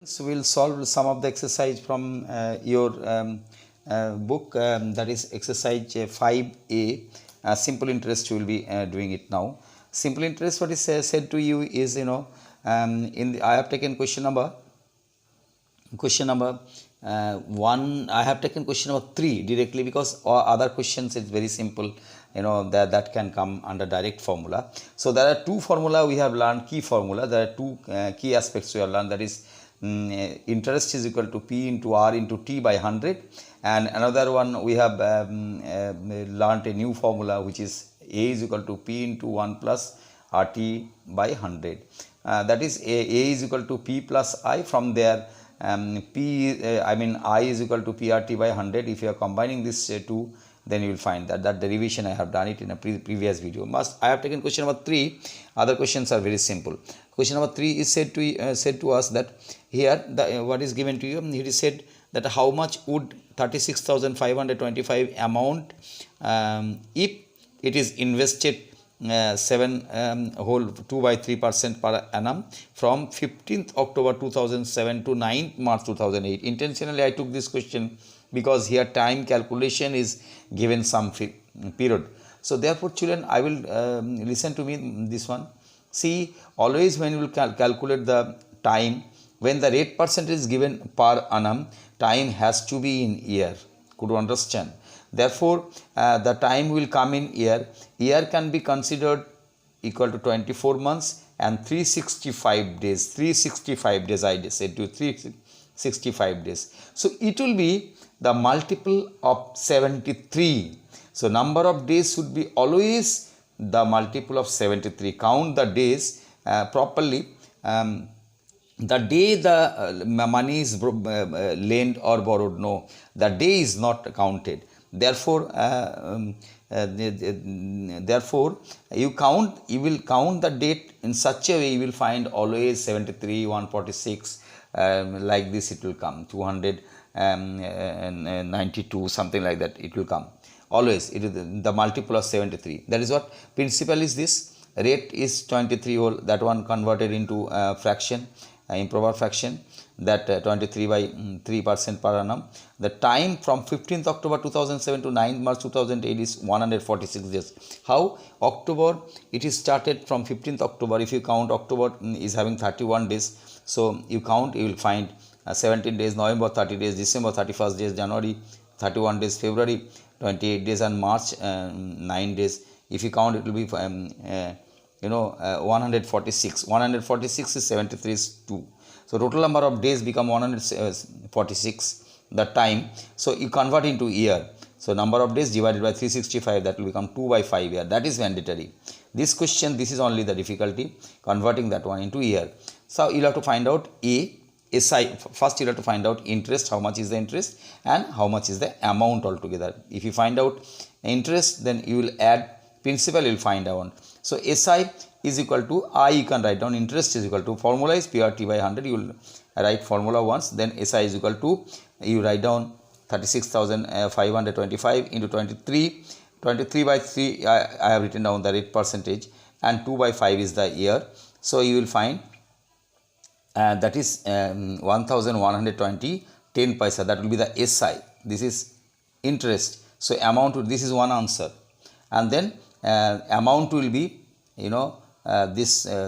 So we'll solve some of the exercise from your book, that is exercise 5A. Simple interest. You will be doing it now. Simple interest, what is said to you is, I have taken question number 1. I have taken question number 3 directly, because other questions is very simple, that can come under direct formula. So there are two formula we have learned, key formula. There are two key aspects we have learned, that is interest is equal to P into R into T by 100, and another one we have learned a new formula, which is A is equal to P into 1 plus RT by 100. That is A is equal to P plus I. From there I is equal to PRT by 100. If you are combining this two, then you will find that derivation I have done it in a previous video. I have taken question number 3. Other questions are very simple. Question number 3 is said to us that here what is given to you. It is said that how much would 36,525 amount if it is invested 2/3% per annum from 15th October 2007 to 9th March 2008. Intentionally I took this question because here time calculation is given some period. So therefore children, I will listen to me this one. See, always when you will calculate the time, when the rate percentage is given per annum, time has to be in year. Could you understand? Therefore the time will come in year. Year can be considered equal to 24 months and 365 days. 365 days, I said to 365 days. So it will be the multiple of 73. So number of days should be always the multiple of 73. Count the days properly. The day the money is lent or borrowed, no, the day is not counted. Therefore you will count the date in such a way, you will find always 73, 146, like this it will come, 292, something like that it will come. Always it is the multiple of 73. That is what principle is. This rate is 23 whole, that one converted into fraction, improper fraction, that 23 by 3% per annum. The time from 15th October 2007 to 9th March 2008 is 146 days. How? October, it is started from 15th October. If you count, October is having 31 days. So you count, you will find 17 days, November 30 days, December 31st days, January 31 days, February 28 days, and March 9 days. If you count, it will be 146. 146 is 73 is 2. So total number of days become 146, the time. So you convert into year. So number of days divided by 365, that will become 2/5 year. That is mandatory. This question, this is only the difficulty, converting that one into year. So you'll have to find out SI. First you'll have to find out interest, how much is the interest and how much is the amount altogether. If you find out interest, then you will add principal, you will find out. So SI is equal to I, you can write down, interest is equal to, formula is PRT by 100, you will write formula once, then SI is equal to, you write down 36,525 into 23 by 3, I have written down the rate percentage, and 2/5 is the year. So you will find that is 1120 10 paisa, that will be the SI. This is interest. So amount, this is one answer, and then amount will be,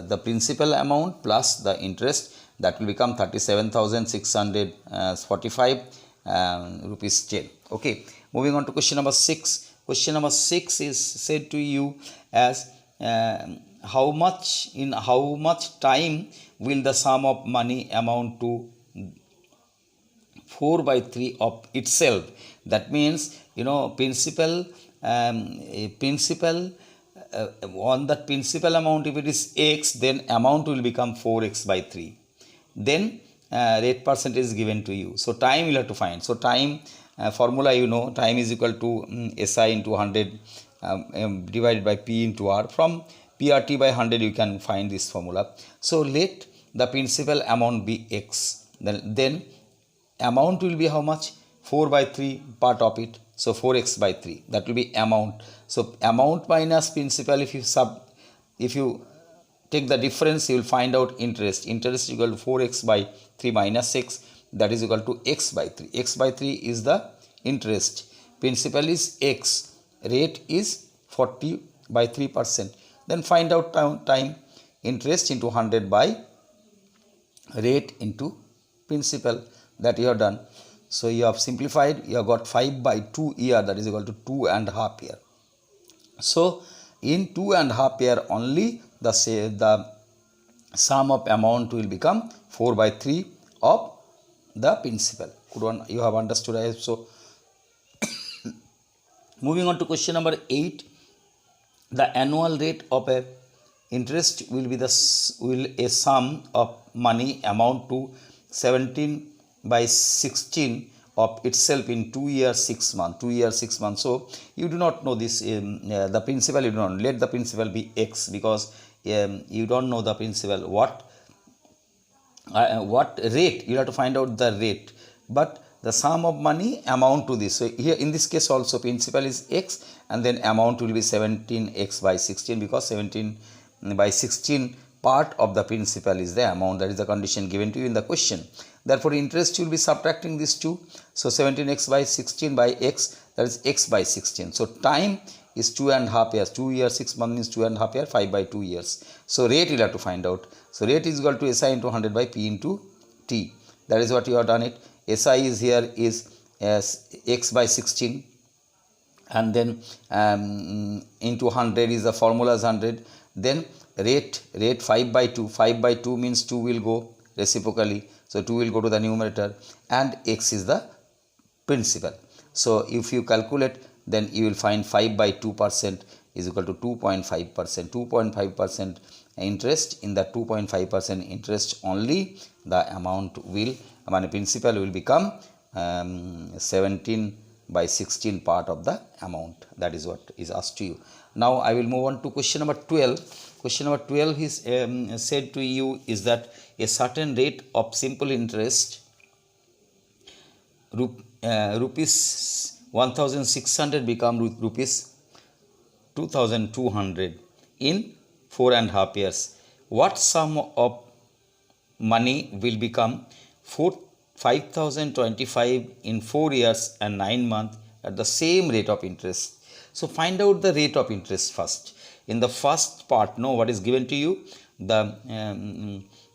the principal amount plus the interest, that will become 37,645 rupees 10. Okay, moving on to question number 6. Question number 6 is said to you as how much time will the sum of money amount to 4/3 of itself. That means, principal on that principal amount, if it is x, then amount will become 4x/3. Then rate percentage is given to you. So time you have to find. So time formula, time is equal to SI into 100 divided by P into R. From PRT by 100 you can find this formula. So let the principal amount be x. Then amount will be how much? 4/3 part of it. So 4x/3, that will be amount. So amount minus principal, if you take the difference, you will find out interest. Interest is equal to 4x by 3 minus x, that is equal to x by 3. X by 3 is the interest. Principal is x. Rate is 40 by 3%. Then find out time. Interest into 100 by rate into principal, that you have done. So you have simplified, you have got 5 by 2 year, that is equal to 2.5 year. So in 2.5 year only, the sum of amount will become 4 by 3 of the principal. Good one, you have understood, I hope so. Moving on to question number 8. The annual rate of a interest will be a sum of money amount to 17 by 16 of itself in 2 years 6 months. 2 years 6 months. So you do not know this, the principal you do not. Let the principal be x, because you don't know the principal. What rate? You have to find out the rate. But the sum of money amount to this. So here in this case also principal is x, and then amount will be 17x by 16, because 17 by 16 part of the principal is the amount. That is the condition given to you in the question. Therefore interest will be subtracting these two. So 17x by 16 by x, that is x by 16. So time is 2.5 years. 2 years 6 months means 2.5 years. 5 by 2 years. So rate you have to find out. So rate is equal to SI into 100 by P into T. That is what you have done it. SI is here is x by 16, and then into 100 is the formula is 100. Then rate 5 by 2. 5 by 2 means 2 will go reciprocally. So 2 will go to the numerator, and x is the principal. So if you calculate, then you will find 5 by 2% is equal to 2.5%. 2.5% interest. In the 2.5% interest only, the amount will, principal will become 17 by 16 part of the amount. That is what is asked to you. Now I will move on to question number 12. Question number 12 is said to you is that a certain rate of simple interest, rupees 1600 become rupees 2200 in 4.5 years. What sum of money will become 5025 in 4 years and 9 months at the same rate of interest? So find out the rate of interest first. In the first part, know what is given to you. The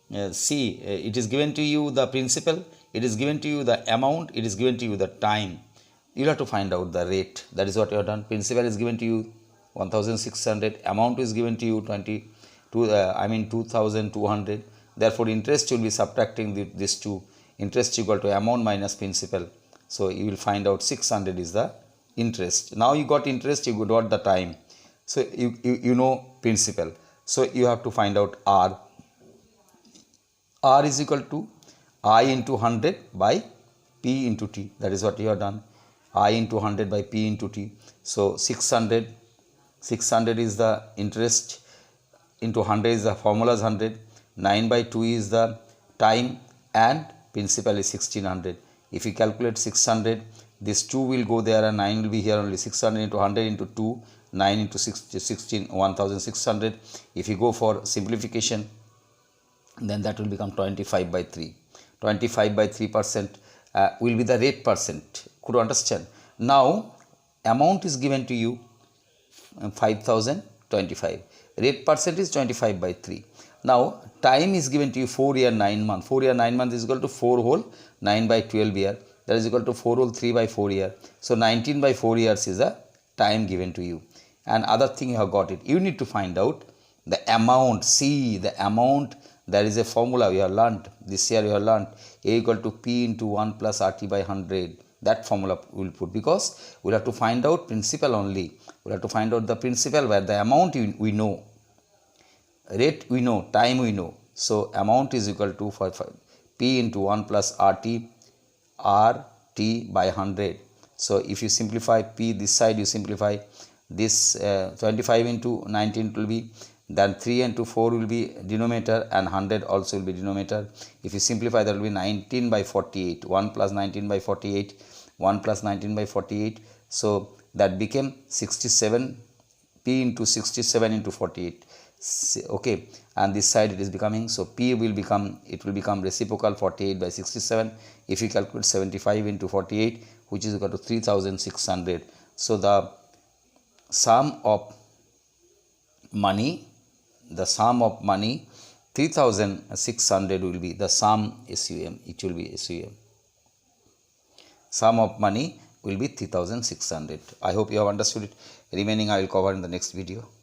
it is given to you the principal, it is given to you the amount, it is given to you the time. You have to find out the rate. That is what you have done. Principal is given to you 1600, amount is given to you 2200. Therefore interest will be subtracting these two. Interest equal to amount minus principal. So you will find out 600 is the interest. Now you got interest, you got the time. So you know principal. So you have to find out R. R is equal to I into 100 by P into T. That is what you have done. I into 100 by P into T. So 600 is the interest, into 100 is the formula is 100. 9 by 2 is the time, and principal is 1600. If you calculate 600, this 2 will go there and 9 will be here only. 600 into 100 into 2, 9 into 16, 1600. If you go for simplification, then that will become 25 by 3. 25 by 3% will be the rate percent. Could you understand? Now amount is given to you 5025. Rate percent is 25 by 3. Now time is given to you 4 year 9 month. 4 year 9 month is equal to 4 whole 9 by 12 year. That is equal to 4 whole 3 by 4 year. So 19 by 4 years is the time given to you. And other thing you have got it. You need to find out the amount. See the amount. There is a formula we have learnt. This year we have learnt A equal to P into 1 plus RT by 100. That formula we will put, because we will have to find out principal only. We will have to find out the principal where the amount we know. Rate we know, time we know. So amount is equal to P into 1 plus RT by 100. So if you simplify P this side, you simplify this 25 into 19 will be, then 3 into 4 will be denominator, and 100 also will be denominator. If you simplify, that will be 19 by 48. 1 plus 19 by 48. 1 plus 19 by 48. So that became 67. P into 67 into 48. Okay, and this side it is becoming, so P will become, it will become reciprocal 48 by 67. If you calculate 75 into 48, which is equal to 3600. So the sum of money, 3600 will be the sum SUM, it will be SUM. Sum of money will be 3600. I hope you have understood it. Remaining I will cover in the next video.